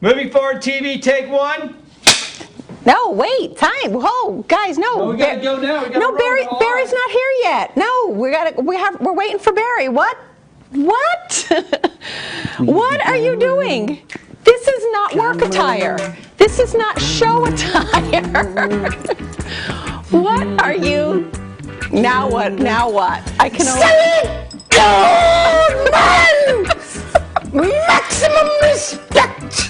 Moving forward, TV, take one. No, wait, time. Whoa, guys, no. No, we gotta go now. No, Barry's not here yet. No, we're waiting for Barry. What? What? What are you doing? This is not work attire. This is not show attire. What are you? Now what? Now what? I can only. Maximum respect.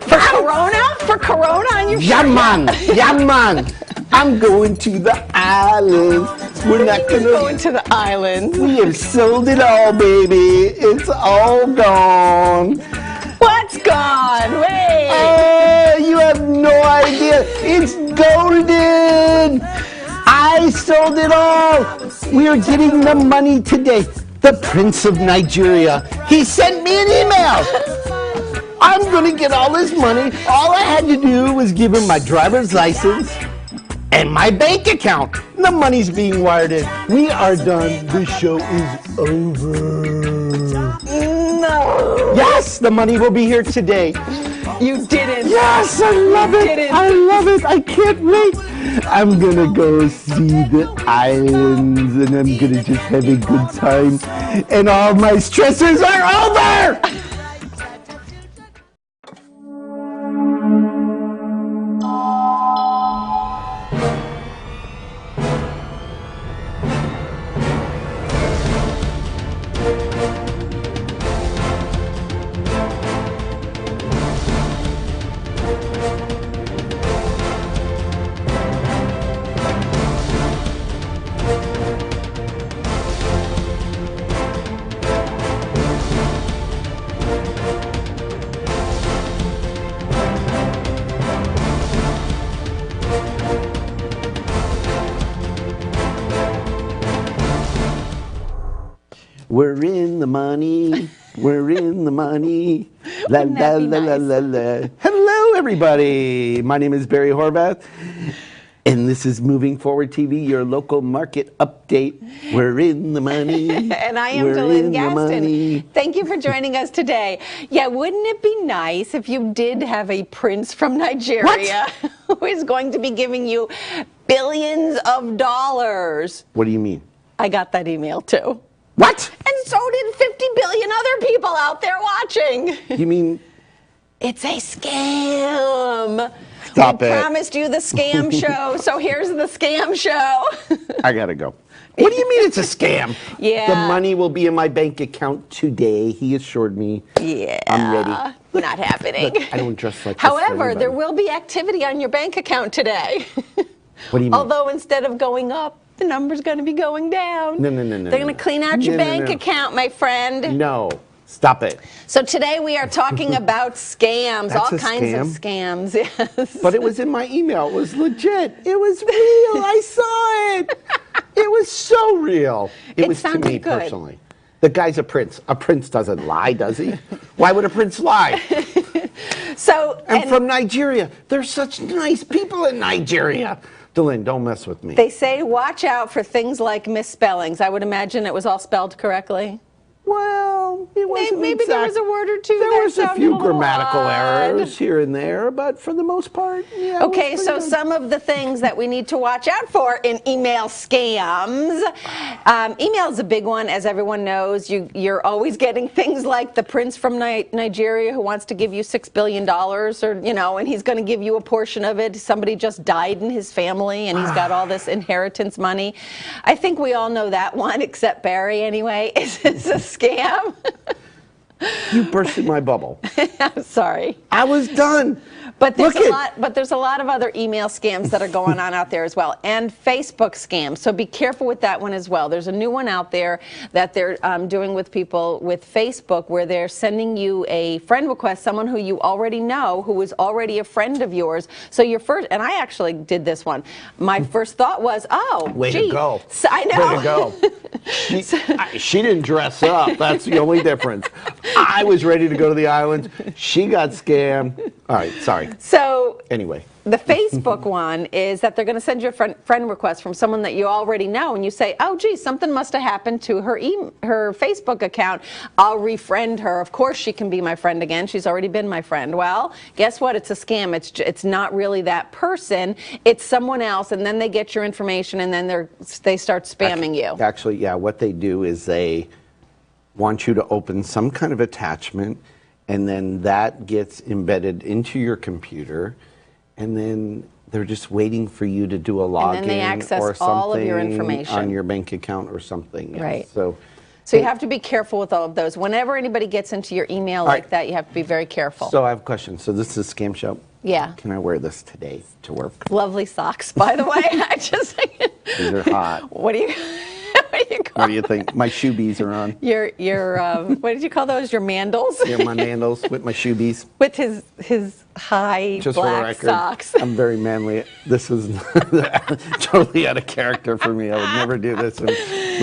For Corona? For Corona on your Yeah, man. Yeah, man. I'm going to the island. We're not going to the island. We have sold it all, baby. It's all gone. What's gone? Wait. Oh, you have no idea. It's golden. I sold it all. We are getting the money today. The Prince of Nigeria. He sent me an email. I'm going to get all this money. All I had to do was give him my driver's license and my bank account. The money's being wired in. We are done. The show is over. No. Yes, the money will be here today. You didn't. Yes, I love it. Didn't. I love it. I can't wait. I'm going to go see the islands and I'm going to just have a good time. And all my stressors are over. We're in the money. We're in the money. La la la la la la. Hello, everybody. My name is Barry Horvath, and this is Moving Forward TV, your local market update. We're in the money. And I am Delynn Gaston. Thank you for joining us today. Yeah, wouldn't it be nice if you did have a prince from Nigeria who is going to be giving you billions of dollars? What do you mean? I got that email too. What? And so did 50 billion other people out there watching. You mean? It's a scam. Stop we it. promised you the scam show, so here's the scam show. I gotta go. What do you mean it's a scam? Yeah. The money will be in my bank account today, he assured me. Yeah. I'm ready. Not happening. Look, I don't dress like this. However, there will be activity on your bank account today. What do you mean? Although instead of going up, the number's going to be going down. No. They're going to clean out your bank account, my friend. No. Stop it. So today we are talking about scams, That's all a kinds scam? of scams. Yes. But it was in my email. It was legit. It was real. I saw it. It was so real. It was to sounded me good. personally. The guy's a prince. A prince doesn't lie, does he? Why would a prince lie? So, And from Nigeria. There's such nice people in Nigeria. Delynn, don't mess with me. they say watch out for things like misspellings. I would imagine it was all spelled correctly. Well, it wasn't Maybe there was a word or two There that was a sounded few a little grammatical odd. errors here and there, but for the most part, yeah. Okay, so some of the things that we need to watch out for in email scams. Email is a big one, as everyone knows. You're always getting things like the prince from Nigeria who wants to give you $6 billion, or and he's going to give you a portion of it. Somebody just died in his family, and he's got all this inheritance money. I think we all know that one, except Barry anyway. It's a scam. You bursted my bubble. I'm sorry. I was done. But there's a lot of other email scams that are going on out there as well, and Facebook scams. So be careful with that one as well. There's a new one out there that they're doing with people with Facebook, where they're sending you a friend request, someone who you already know, who is already a friend of yours. So your first, and I actually did this one. My first thought was, oh, Way gee, to go. So, I know. Way to go. She didn't dress up. That's the only difference. I was ready to go to the islands. She got scammed. All right, sorry. So Anyway. the Facebook one is that they're going to send you a friend request from someone that you already know, and you say, oh, gee, something must have happened to her Facebook account. I'll refriend her. Of course she can be my friend again. She's already been my friend. Well, guess what? It's a scam. It's not really that person. It's someone else, and then they get your information, and then they start spamming you. Actually, yeah, what they do is they want you to open some kind of attachment, and then that gets embedded into your computer, and then they're just waiting for you to do a login And then they access or something all of your information. on your bank account or something. Yes. Right. So you have to be careful with all of those. Whenever anybody gets into your email like right. that, you have to be very careful. So I have a question. So this is a scam show? Yeah. Can I wear this today to work? Lovely socks, by the way. I just These are hot. What do you call What do you think? My shoe bees are on. your what did you call those? Your mandals? Yeah, my mandals with my shoe bees. With his high Just for the black record, socks. I'm very manly. This is totally out of character for me. I would never do this in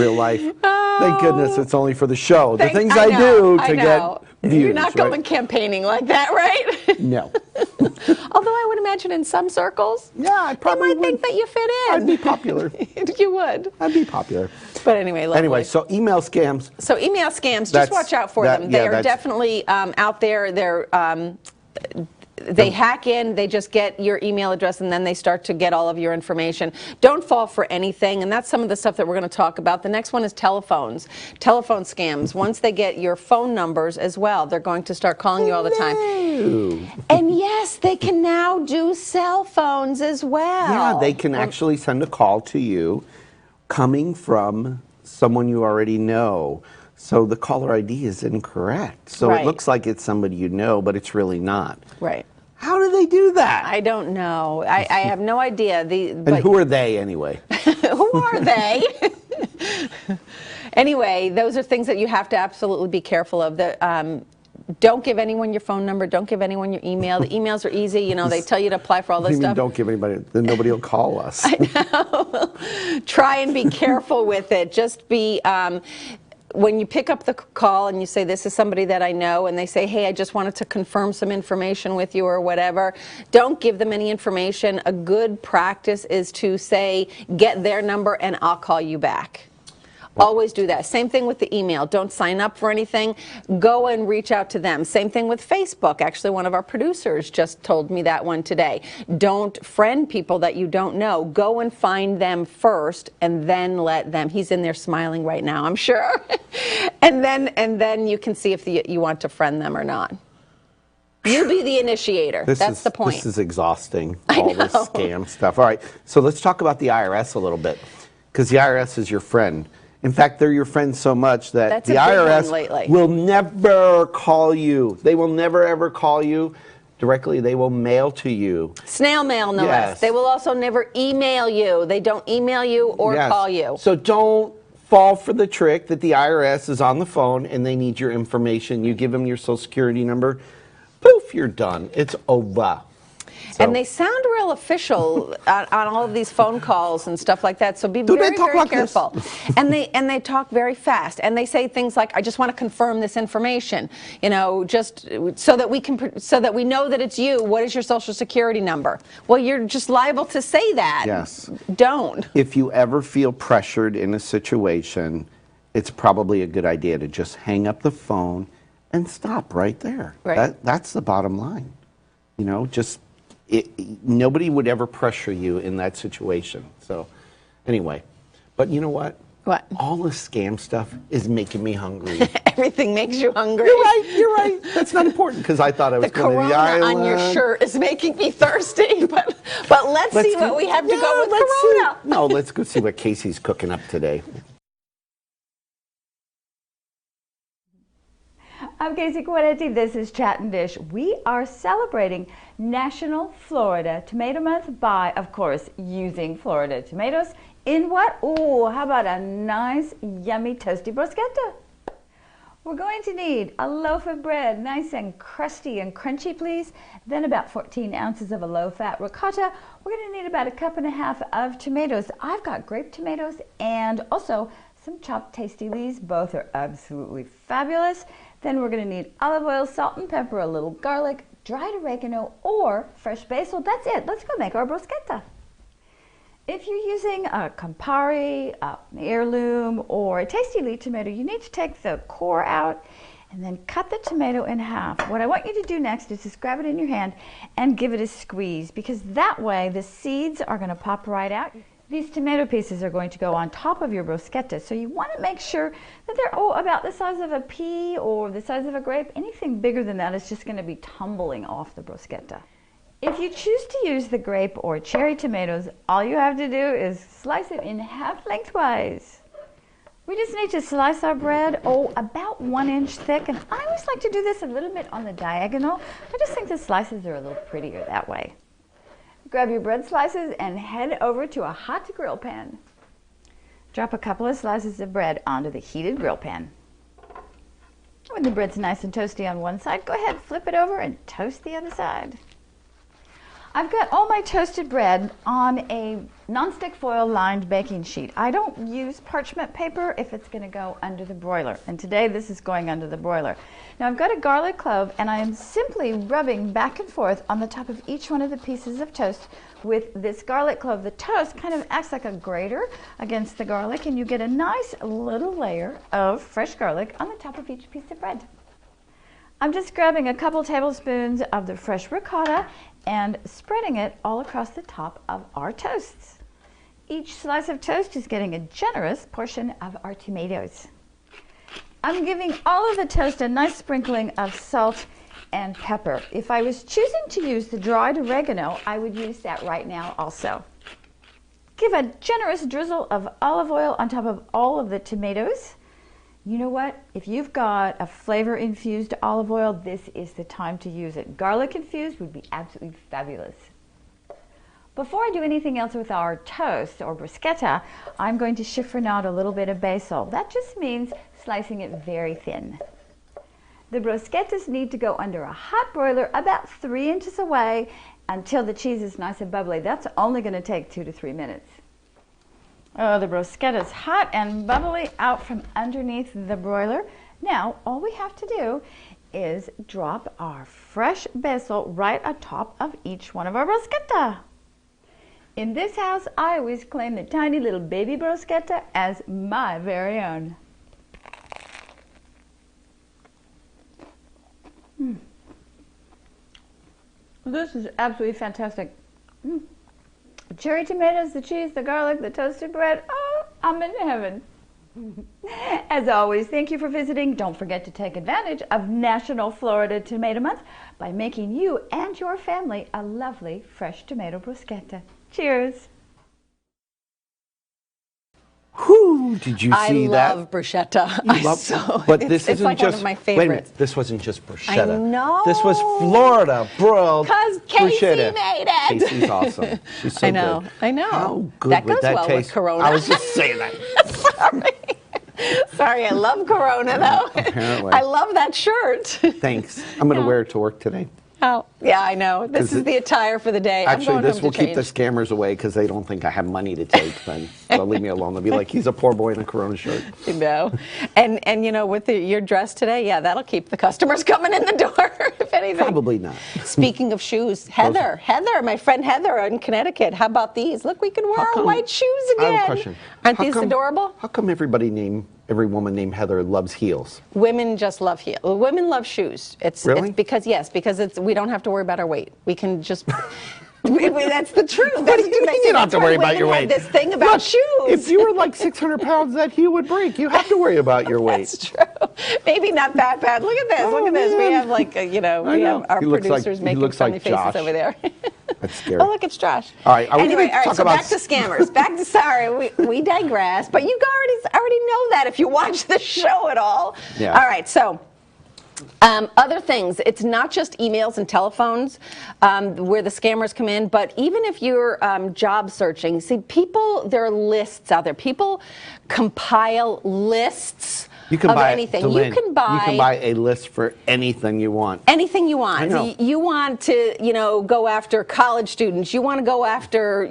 real life. Thank goodness it's only for the show. The things I do to get views. You're not going right? campaigning like that, right? No. Although I would imagine in some circles, Yeah, I probably they might think would. that you fit in. I'd be popular. You would. I'd be popular. But anyway, lovely. Anyway, so email scams. So email scams, That's- just watch out for that- them. yeah, They are that's- definitely out there. They hack in, they just get your email address, and then they start to get all of your information. Don't fall for anything, and that's some of the stuff that we're going to talk about. The next one is telephones, telephone scams. Once they get your phone numbers as well, they're going to start calling you all the time. Ooh. And yes, they can now do cell phones as well. Yeah, they can actually send a call to you coming from someone you already know. So the caller ID is incorrect. So Right. it looks like it's somebody you know, but it's really not. Right. How do they do that? I don't know. I have no idea. And who are they anyway? Who are they? Anyway, those are things that you have to absolutely be careful of. Don't give anyone your phone number. Don't give anyone your email. The emails are easy. You know, they tell you to apply for all What this do you mean stuff. don't give anybody, then nobody will call us. Try and be careful with it. Just be, when you pick up the call and you say, this is somebody that I know, and they say, hey, I just wanted to confirm some information with you or whatever, don't give them any information. A good practice is to say, get their number and I'll call you back. Always do that. Same thing with the email. Don't sign up for anything. Go and reach out to them. Same thing with Facebook. Actually, one of our producers just told me that one today. Don't friend people that you don't know. Go and find them first and then let them. He's in there smiling right now, I'm sure. and then you can see if you want to friend them or not. You be the initiator. That's the point. This is exhausting, all this scam stuff. All right, so let's talk about the IRS a little bit, because the IRS is your friend. In fact, they're your friend so much that That's the a big one IRS lately. will never call you. They will never, ever call you directly. They will mail to you. Snail mail, no less. Yes. They will also never email you. They don't email you or Yes. call you. So don't fall for the trick that the IRS is on the phone and they need your information. You give them your social security number, poof, you're done. It's over. So- And they sound real official on all of these phone calls and stuff like that. So be Do they very, talk very like this? careful. and they talk very fast. And they say things like, "I just want to confirm this information. You know, just so that we know that it's you. What is your social security number?" Well, you're just liable to say that. Yes. Don't. If you ever feel pressured in a situation, it's probably a good idea to just hang up the phone and stop right there. Right. That's the bottom line. You know, just nobody would ever pressure you in that situation. So anyway, but you know what? What? All this scam stuff is making me hungry. Everything makes you hungry. You're right. That's not important because I thought I was The going to the Corona island. on your shirt is making me thirsty, but let's see what we have to go with let's see. Corona. No, let's go see what Casey's cooking up today. I'm Casey Guaretti. This is Chat and Dish. We are celebrating National Florida Tomato Month by, of course, using Florida tomatoes in what? Ooh, how about a nice, yummy, toasty bruschetta? We're going to need a loaf of bread, nice and crusty and crunchy, please. Then about 14 ounces of a low-fat ricotta. We're going to need about 1.5 cups of tomatoes. I've got grape tomatoes and also some chopped tasty leaves. Both are absolutely fabulous. Then we're going to need olive oil, salt and pepper, a little garlic, dried oregano, or fresh basil. That's it. Let's go make our bruschetta. If you're using a Campari, an heirloom, or a Tasty Elite tomato, you need to take the core out and then cut the tomato in half. What I want you to do next is just grab it in your hand and give it a squeeze, because that way the seeds are going to pop right out. These tomato pieces are going to go on top of your bruschetta, so you want to make sure that they're about the size of a pea or the size of a grape. Anything bigger than that is just going to be tumbling off the bruschetta. If you choose to use the grape or cherry tomatoes, all you have to do is slice it in half lengthwise. We just need to slice our bread, about 1 inch thick, and I always like to do this a little bit on the diagonal. I just think the slices are a little prettier that way. Grab your bread slices and head over to a hot grill pan. Drop a couple of slices of bread onto the heated grill pan. When the bread's nice and toasty on one side, go ahead, flip it over and toast the other side. I've got all my toasted bread on a nonstick foil lined baking sheet. I don't use parchment paper if it's going to go under the broiler, and today this is going under the broiler. Now I've got a garlic clove, and I am simply rubbing back and forth on the top of each one of the pieces of toast with this garlic clove. The toast kind of acts like a grater against the garlic, and you get a nice little layer of fresh garlic on the top of each piece of bread. I'm just grabbing a couple tablespoons of the fresh ricotta and spreading it all across the top of our toasts. Each slice of toast is getting a generous portion of our tomatoes. I'm giving all of the toast a nice sprinkling of salt and pepper. If I was choosing to use the dried oregano, I would use that right now also. Give a generous drizzle of olive oil on top of all of the tomatoes. You know what? If you've got a flavor-infused olive oil, this is the time to use it. Garlic-infused would be absolutely fabulous. Before I do anything else with our toast or bruschetta, I'm going to chiffonade a little bit of basil. That just means slicing it very thin. The bruschettas need to go under a hot broiler about 3 inches away until the cheese is nice and bubbly. That's only going to take 2 to 3 minutes. Oh, the bruschetta's hot and bubbly out from underneath the broiler. Now, all we have to do is drop our fresh basil right atop of each one of our bruschetta. In this house, I always claim the tiny little baby bruschetta as my very own. This is absolutely fantastic. The cherry tomatoes, the cheese, the garlic, the toasted bread. Oh, I'm in heaven. As always, thank you for visiting. Don't forget to take advantage of National Florida Tomato Month by making you and your family a lovely fresh tomato bruschetta. Cheers. Whoo, did you see that? I love bruschetta. But this it's isn't like just, one of my wait a minute, favorites. this wasn't just bruschetta. I know. This was Florida broiled 'Cause Casey bruschetta. made it. Casey's awesome. She's so I know, good. I know. How good That would goes that well with taste? Corona. I was just saying that. Sorry. Sorry, I love Corona though. Apparently. I love that shirt. Thanks. I'm going to wear it to work today. Oh, yeah, I know. This is the attire for the day. I'm Actually, going this home will to keep the change. scammers away because they don't think I have money to take. Then they'll leave me alone. They'll be like, he's a poor boy in a Corona shirt. You know, and you know, with your dress today, yeah, that'll keep the customers coming in the door, if anything. Probably not. Speaking of shoes, Heather, my friend Heather in Connecticut, how about these? Look, we can wear our white shoes I again. have a question. Aren't How these come- adorable? How come every woman named Heather loves heels? Women just love heels. Women love shoes. Really? It's because we don't have to worry about our weight. We can just. That's the truth. What do you mean you don't have to worry about your weight? This thing about Look, shoes. If you were like 600 pounds, that heel would break. You have to worry about your weight. That's true. Maybe not that bad. Look at this. Look at this. We man. have like I we know. have our He looks like- producers he making looks funny like faces Josh. over there. That's scary. Oh, look, it's Josh. All right, are we anyway, gonna all right, talk so about back to scammers. Back to sorry, we digress. But you already know that if you watch the show at all. Yeah. All right, so. Other things, it's not just emails and telephones where the scammers come in, but even if you're job searching, see, there are lists out there. People compile lists You can of buy anything. Delane, You can buy a list for anything you want. anything you want. I know. You want to, go after college students. You want to go after,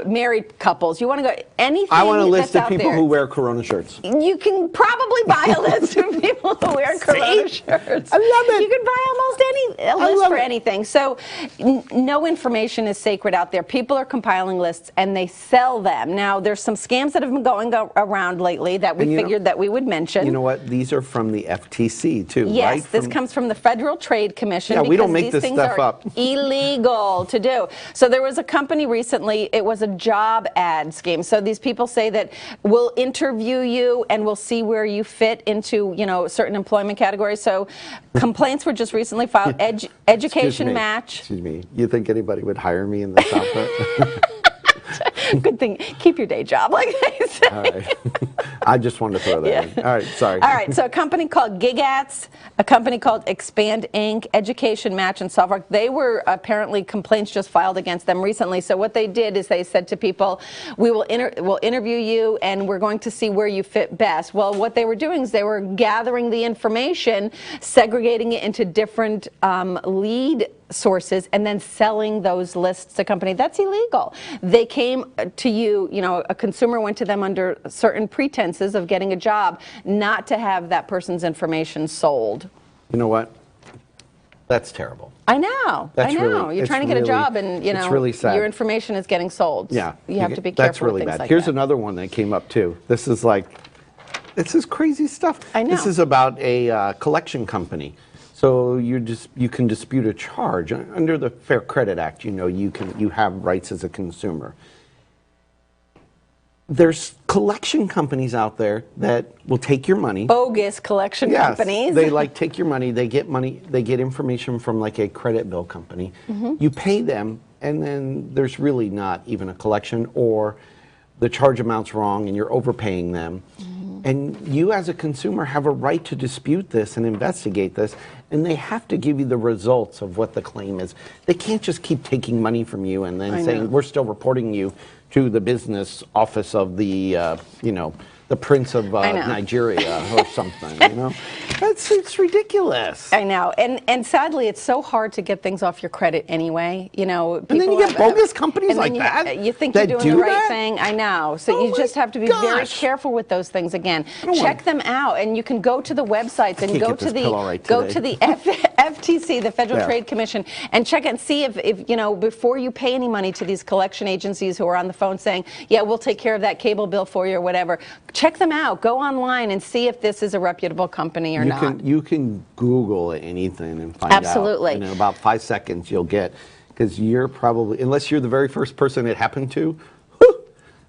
married couples. You want to go anything. I want a list that's of out people there. who wear Corona shirts. You can probably buy a list of people who wear Corona shirts. I love it. You can buy almost a list for anything. So no information is sacred out there. People are compiling lists and they sell them. Now, there's some scams that have been going around lately that we figured that we would mention. You know what? These are from the FTC too, Yes, right? this comes from the Federal Trade Commission. Yeah, we don't make these this things stuff are up. illegal to do. So there was a company recently, it was a job ad scheme. So these people say that we'll interview you and we'll see where you fit into, certain employment categories. So complaints were just recently filed. Education match. Excuse me. You think anybody would hire me in this outfit? Good thing. Keep your day job, like they say. All right. I just wanted to throw that in. All right, sorry. All right, so a company called Gigats, a company called Expand Inc., Education Match, and Software, they were apparently complaints just filed against them recently. So what they did is they said to people, we'll interview you and we're going to see where you fit best. Well, what they were doing is they were gathering the information, segregating it into different lead sources, and then selling those lists to company. That's illegal. They came to you, a consumer went to them under certain pretenses of getting a job, not to have that person's information sold. You know what? That's terrible. I know. That's I know. really- You're it's trying to get a really- job and, it's really sad. your information is getting sold. Yeah. You have to be careful That's really with things bad. like Here's that. another one that came up too. This is crazy stuff. I know. This is about a collection company. So you can dispute a charge under the Fair Credit Act. You have rights as a consumer. There's collection companies out there that will take your money. Bogus collection companies. They take your money, they get information from like a credit bill company. You pay them, and then there's really not even a collection, or the charge amount's wrong and you're overpaying them. And you as a consumer have a right to dispute this and investigate this, and they have to give you the results of what the claim is. They can't just keep taking money from you and then saying, we're still reporting you to the business office of the, the Prince of Nigeria or something, It's ridiculous. I know, and sadly, it's so hard to get things off your credit anyway. And then you get bogus companies like that. You think that you're doing do the right that? thing. I know. So you just have to be very careful with those things. Again, check them out, and you can go to the websites and go to the FTC, the Federal Trade Commission, and check and see if before you pay any money to these collection agencies who are on the phone saying, yeah, we'll take care of that cable bill for you or whatever. Check them out. Go online and see if this is a reputable company or not. You can Google anything and find Absolutely. out. In about 5 seconds you'll get, because you're probably, unless you're the very first person it happened to,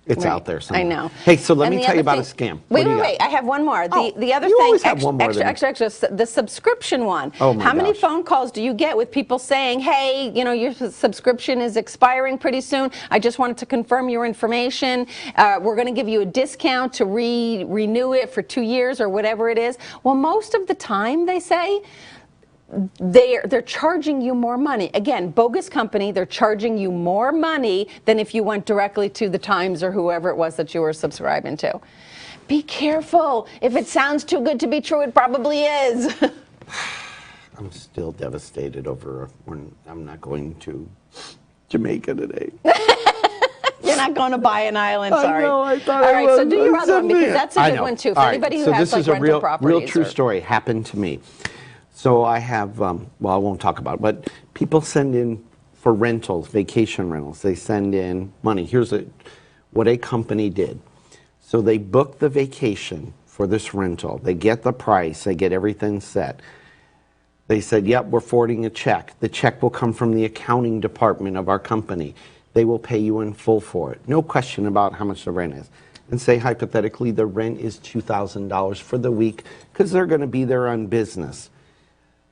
it's out there somewhere. I know. Hey, so let me tell you about a scam. Wait. I have one more. The other you thing, always have one more than me. extra, the subscription one. Oh my How many gosh. phone calls do you get with people saying, hey, your subscription is expiring pretty soon. I just wanted to confirm your information. We're going to give you a discount to renew it for 2 years or whatever it is. Well, most of the time, they say, they're charging you more money. Again, bogus company, they're charging you more money than if you went directly to the Times or whoever it was that you were subscribing to. Be careful. If it sounds too good to be true, it probably is. I'm still devastated over when I'm not going to Jamaica today. You're not going to buy an island, sorry. I know, I thought All I right, was. so do your other one, because Someday. that's a I good know. one too. For All right, anybody who so has this is like a rental real properties. true story. Happened to me. So I have, well, I won't talk about it, but people send in for rentals, vacation rentals. They send in money. Here's what a company did. So they book the vacation for this rental. They get the price. They get everything set. They said, yep, we're forwarding a check. The check will come from the accounting department of our company. They will pay you in full for it. No question about how much the rent is. And say, hypothetically, the rent is $2,000 for the week because they're going to be there on business.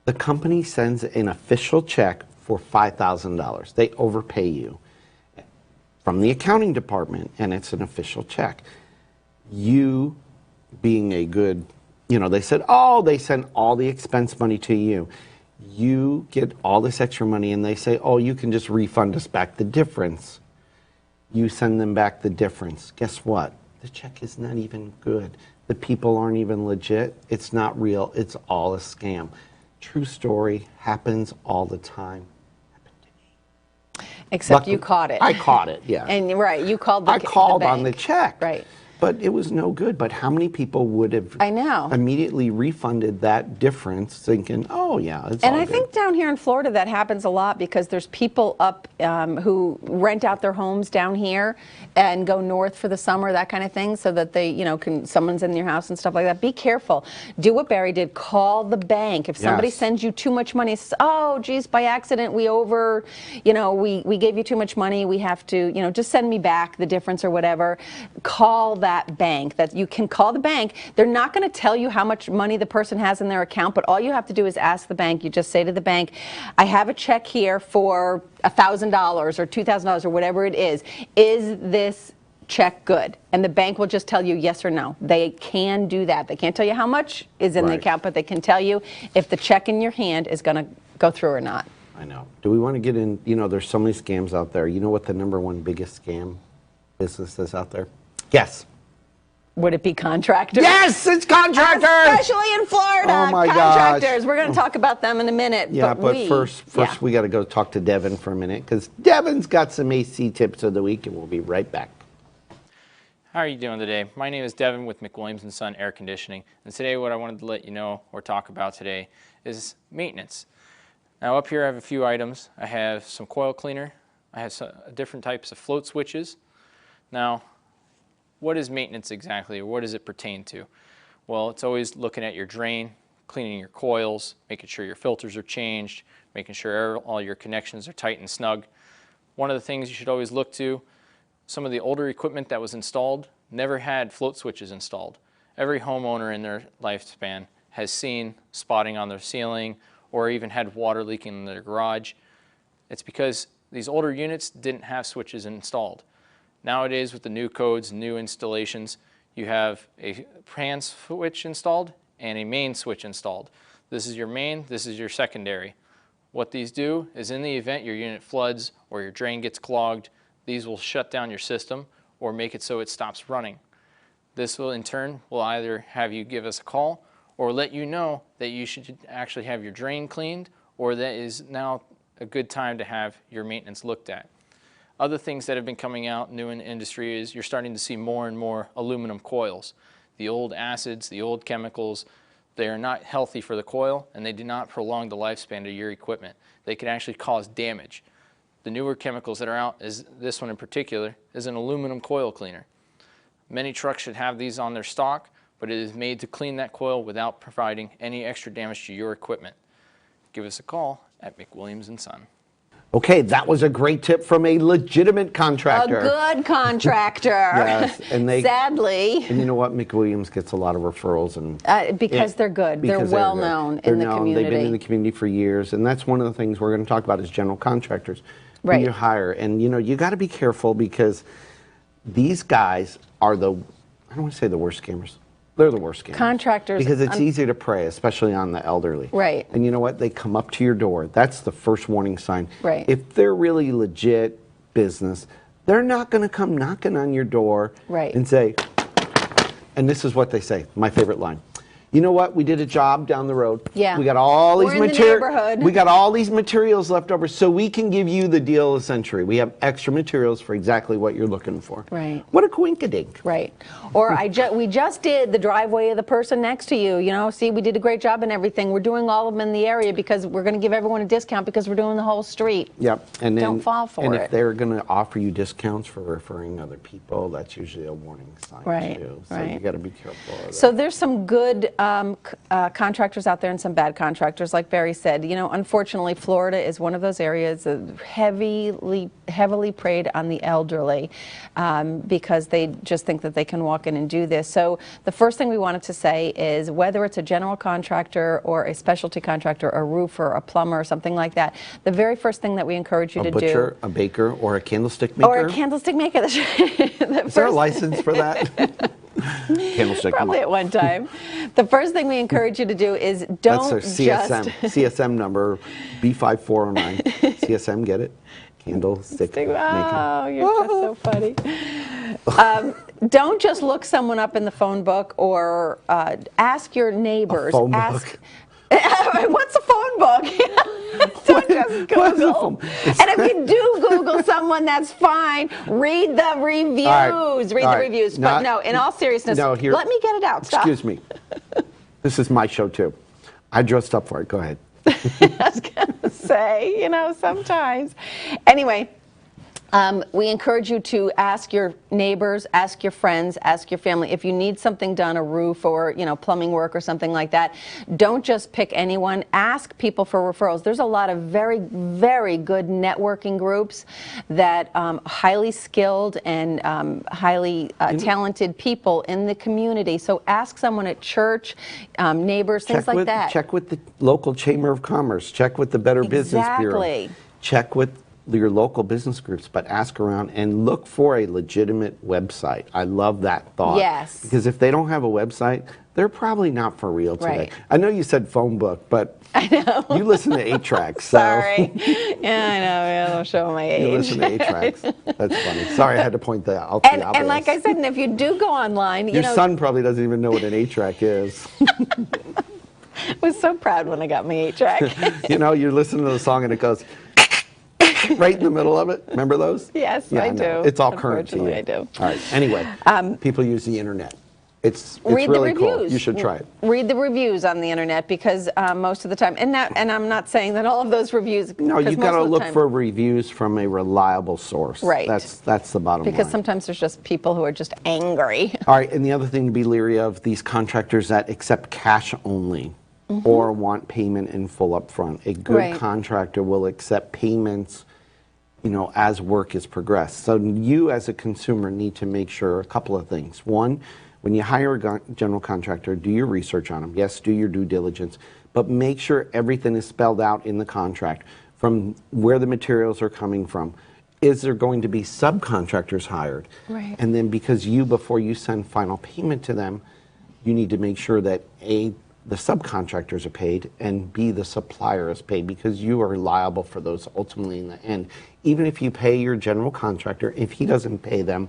The company sends an official check for $5,000. They overpay you from the accounting department, and it's an official check. You, being a good, they said, they send all the expense money to you. You get all this extra money, and they say, you can just refund us back the difference. You send them back the difference. Guess what? The check is not even good. The people aren't even legit. It's not real. It's all a scam. True story, happens all the time. Except you caught it. I caught it, yeah. And right, you called the I called the on the bank. check. Right. But it was no good. But how many people would have I know. immediately refunded that difference thinking, oh, yeah, it's And all I good. think down here in Florida that happens a lot because there's people up who rent out their homes down here and go north for the summer, that kind of thing, so that they, someone's in your house and stuff like that. Be careful. Do what Barry did. Call the bank. If somebody Yes. sends you too much money, says, oh, geez, by accident we we gave you too much money. We have to, just send me back the difference or whatever. Call that bank. You can call the bank. They're not going to tell you how much money the person has in their account, but all you have to do is ask the bank. You just say to the bank, I have a check here for $1,000 or $2,000 or whatever it is. Is this check good? And the bank will just tell you yes or no. They can do that. They can't tell you how much is in the Right. account, but they can tell you if the check in your hand is going to go through or not. I know. Do we want to get in? There's so many scams out there. You know what the number one biggest scam business is out there? Yes. Would it be contractors? Yes, it's contractors. Especially in Florida. Oh my contractors. gosh. We're going to talk about them in a minute. Yeah, but first yeah. we got to go talk to Devin for a minute because Devin's got some AC tips of the week, and we'll be right back. How are you doing today? My name is Devin with McWilliams & Son Air Conditioning, and today what I wanted to let you know or talk about today is maintenance. Now up here I have a few items. I have some coil cleaner. I have some different types of float switches. Now, what is maintenance exactly, or what does it pertain to? Well, it's always looking at your drain, cleaning your coils, making sure your filters are changed, making sure all your connections are tight and snug. One of the things you should always look to, some of the older equipment that was installed never had float switches installed. Every homeowner in their lifespan has seen spotting on their ceiling or even had water leaking in their garage. It's because these older units didn't have switches installed. Nowadays, with the new codes, new installations, you have a pan switch installed and a main switch installed. This is your main, this is your secondary. What these do is in the event your unit floods or your drain gets clogged, these will shut down your system or make it so it stops running. This will in turn will either have you give us a call or let you know that you should actually have your drain cleaned or that is now a good time to have your maintenance looked at. Other things that have been coming out new in the industry is you're starting to see more and more aluminum coils. The old acids, the old chemicals, they are not healthy for the coil and they do not prolong the lifespan of your equipment. They can actually cause damage. The newer chemicals that are out, is this one in particular, is an aluminum coil cleaner. Many trucks should have these on their stock, but it is made to clean that coil without providing any extra damage to your equipment. Give us a call at McWilliams & Son. Okay, that was a great tip from a legitimate contractor. A good contractor. Yes, and they sadly, And you know what? McWilliams gets a lot of referrals, and because they're good. They're because well good. known They're in the community. They've been in the community for years, and that's one of the things we're going to talk about is general contractors who Right. you hire. And you got to be careful because these guys are I don't want to say the worst scammers. They're the worst scammers. Contractors, Because it's easy to prey, especially on the elderly. Right. And you know what? They come up to your door. That's the first warning sign. Right. If they're really legit business, they're not going to come knocking on your door Right. and say, and this is what they say, my favorite line. You know what? We did a job down the road. Yeah. We got all these We're in the neighborhood. We got all these materials left over, so we can give you the deal of the century. We have extra materials for exactly what you're looking for. Right. What a coinkadink. Right. Or we just did the driveway of the person next to you. See, we did a great job and everything. We're doing all of them in the area because we're going to give everyone a discount because we're doing the whole street. Yep. And then, Don't fall for and it. if they're going to offer you discounts for referring other people, that's usually a warning sign Right, too. So right. you got to be careful of that. So there's some good contractors out there and some bad contractors, like Barry said. Unfortunately, Florida is one of those areas that heavily preyed on the elderly because they just think that they can walk in and do this. So the first thing we wanted to say is whether it's a general contractor or a specialty contractor, a roofer, a plumber, something like that, the very first thing that we encourage you a to butcher, do. a baker, or a candlestick maker. Or a candlestick maker. Is there a license for that? Candlestick. Probably at one time. The first thing we encourage you to do is That's don't our CSM. just... CSM number B5409. CSM, get it? Candlestick maker. Oh, you're just so funny. Don't just look someone up in the phone book or ask your neighbors. Phone ask, book. What's a phone book? Don't just What is a Google. phone- And if you do Google someone, that's fine. Read the reviews. All Read right. the reviews. Not- But no, in all seriousness, No, here- let me get it out. Stop. Excuse me. This is my show, too. I dressed up for it. Go ahead. I was going to say, sometimes. Anyway, we encourage you to ask your neighbors, ask your friends, ask your family. If you need something done, a roof or, plumbing work or something like that, don't just pick anyone. Ask people for referrals. There's a lot of very, very good networking groups that highly skilled and highly talented people in the community. So ask someone at church, neighbors, things like that. Check with the local Chamber of Commerce. Check with the Better Business Bureau. Exactly. Check with your local business groups, but ask around and look for a legitimate website. I love that thought. Yes. Because if they don't have a website, they're probably not for real today. Right. I know you said phone book, but I know. You listen to 8-Tracks. So Sorry. Yeah, I know. I don't show my age. You listen to 8-Tracks. That's funny. Sorry, I had to point that out. And like I said, and if you do go online, your son probably doesn't even know what an 8-track is. I was so proud when I got my 8-track. You listen to the song and it goes right in the middle of it. Remember those? Yes, Yeah, I know. do. It's all current to you. Unfortunately, I do. All right. Anyway, people use the internet. It's Read really the cool. reviews. You should try it. Read the reviews on the internet because most of the time, and I'm not saying that all of those reviews. No, because you've most got to of the look time- for reviews from a reliable source. Right. That's the bottom Because line. sometimes there's just people who are just angry. All right, and the other thing to be leery of, these contractors that accept cash only or want payment in full up front. A good Right. contractor will accept payments, as work is progressed. So you as a consumer need to make sure a couple of things. One, when you hire a general contractor, do your research on them. Yes, do your due diligence, but make sure everything is spelled out in the contract from where the materials are coming from. Is there going to be subcontractors hired? Right. And then before you send final payment to them, you need to make sure that A, the subcontractors are paid, and B, the supplier is paid, because you are liable for those ultimately in the end. Even if you pay your general contractor, if he doesn't pay them,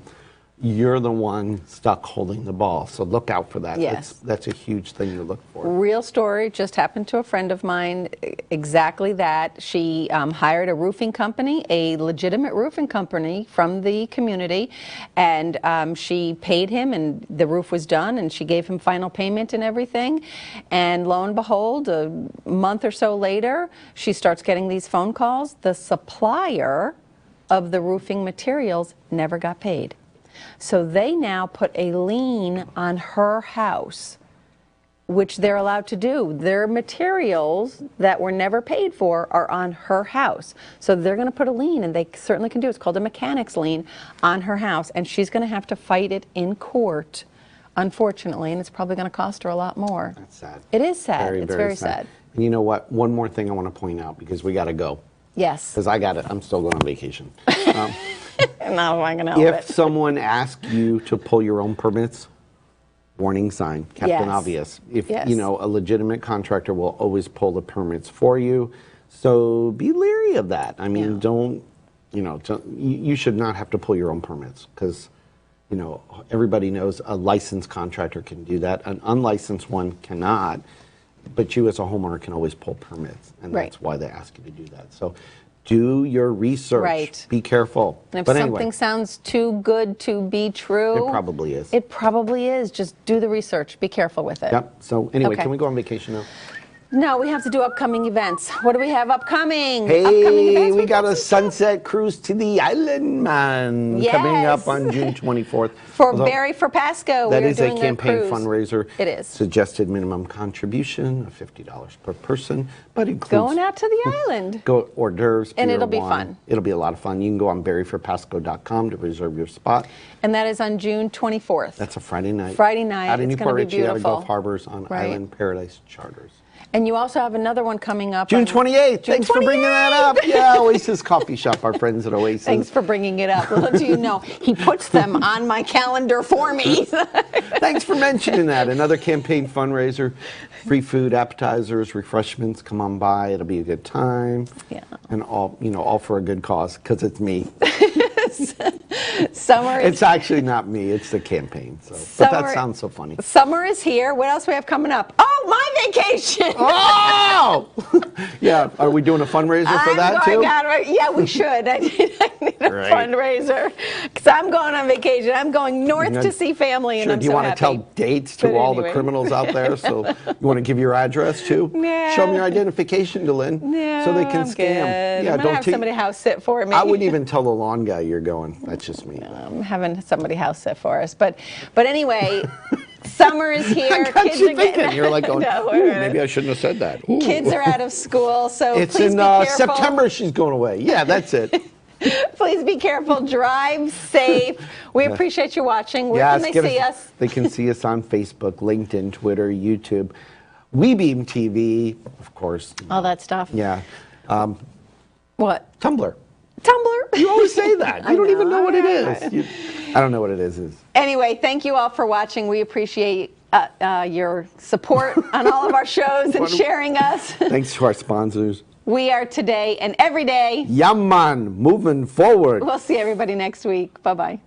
you're the one stuck holding the ball. So look out for that. Yes. That's a huge thing to look for. Real story, just happened to a friend of mine, exactly that. She hired a roofing company, a legitimate roofing company from the community, and she paid him and the roof was done and she gave him final payment and everything. And lo and behold, a month or so later, she starts getting these phone calls. The supplier of the roofing materials never got paid. So they now put a lien on her house, which they're allowed to do. Their materials that were never paid for are on her house. So they're going to put a lien, and they certainly can do it. It's called a mechanic's lien on her house, and she's going to have to fight it in court, unfortunately, and it's probably going to cost her a lot more. That's sad. It is sad. Very, It's very very sad. And you know what? One more thing I want to point out, because we got to go. Yes. Because I got it. I'm still going on vacation. And now I'm going to help If it. someone asks you to pull your own permits, warning sign, Captain Yes. Obvious. If Yes. a legitimate contractor will always pull the permits for you, so be leery of that. I mean, Yeah. you should not have to pull your own permits, because everybody knows a licensed contractor can do that. An unlicensed one cannot, but you as a homeowner can always pull permits, and Right. that's why they ask you to do that. So do your research. Right. Be careful. And if But something anyway, sounds too good to be true, it probably is. It probably is. Just do the research. Be careful with it. Yep. So anyway, Okay. can we go on vacation now? No, we have to do upcoming events. What do we have upcoming? Hey, Upcoming events? we got a some stuff. sunset cruise to the island, man, coming up Yes. on June 24th. For Although Barry for Pasco. That we're is a doing campaign cruise. fundraiser. It is. Suggested minimum contribution of $50 per person, but includes Going out to the island. go hors d'oeuvres, And beer, it'll be wine. fun. It'll be a lot of fun. You can go on barryforpasco.com to reserve your spot. And that is on June 24th. That's a Friday night. Friday night. Out in It's gonna Newport be Richie, out of beautiful. Gulf Harbors on Right. Island Paradise Charters. And you also have another one coming up. June on 28th. June Thanks for bringing that up. Yeah, Oasis Coffee Shop, our friends at Oasis. Thanks for bringing it up. Little do you know, he puts them on my calendar for me. Thanks for mentioning that. Another campaign fundraiser. Free food, appetizers, refreshments. Come on by. It'll be a good time. Yeah. And all for a good cause, because it's me. Summer is It's actually not me. It's the campaign. So, but Summer- that sounds so funny. Summer is here. What else do we have coming up? Oh, my vacation. Oh! Yeah. Are we doing a fundraiser for that too? Yeah, we should. I need a Right. fundraiser because I'm going on vacation. I'm going north to see family, and Sure. I'm Do you so want to happy. tell dates to But all anyway. the criminals out there? So you want to give your address too? Yeah. Show them your identification to Lynn, No, so they can I'm scam. good. Yeah, I'm gonna have te- somebody house sit for me. I wouldn't even tell the lawn guy you're going. That's just me. I'm having somebody house sit for us, but anyway, summer is here. I got Kids you are getting- thinking. You're like going, No, wait a "Ooh, minute. maybe I shouldn't have said that. Ooh." Kids are out of school, so It's please in be careful. September she's going away. Yeah, that's it. Please be careful. Drive safe. We appreciate you watching. Where can they give see us? They can see us on Facebook, LinkedIn, Twitter, YouTube, WeBeam TV, of course. All that stuff. Yeah. What? Tumblr. Tumblr. You always say that. I You don't even know what it know. is. I don't know what it is. Anyway, thank you all for watching. We appreciate your support on all of our shows and sharing us. Thanks to our sponsors. We are today and every day. Yaman, moving forward. We'll see everybody next week. Bye-bye.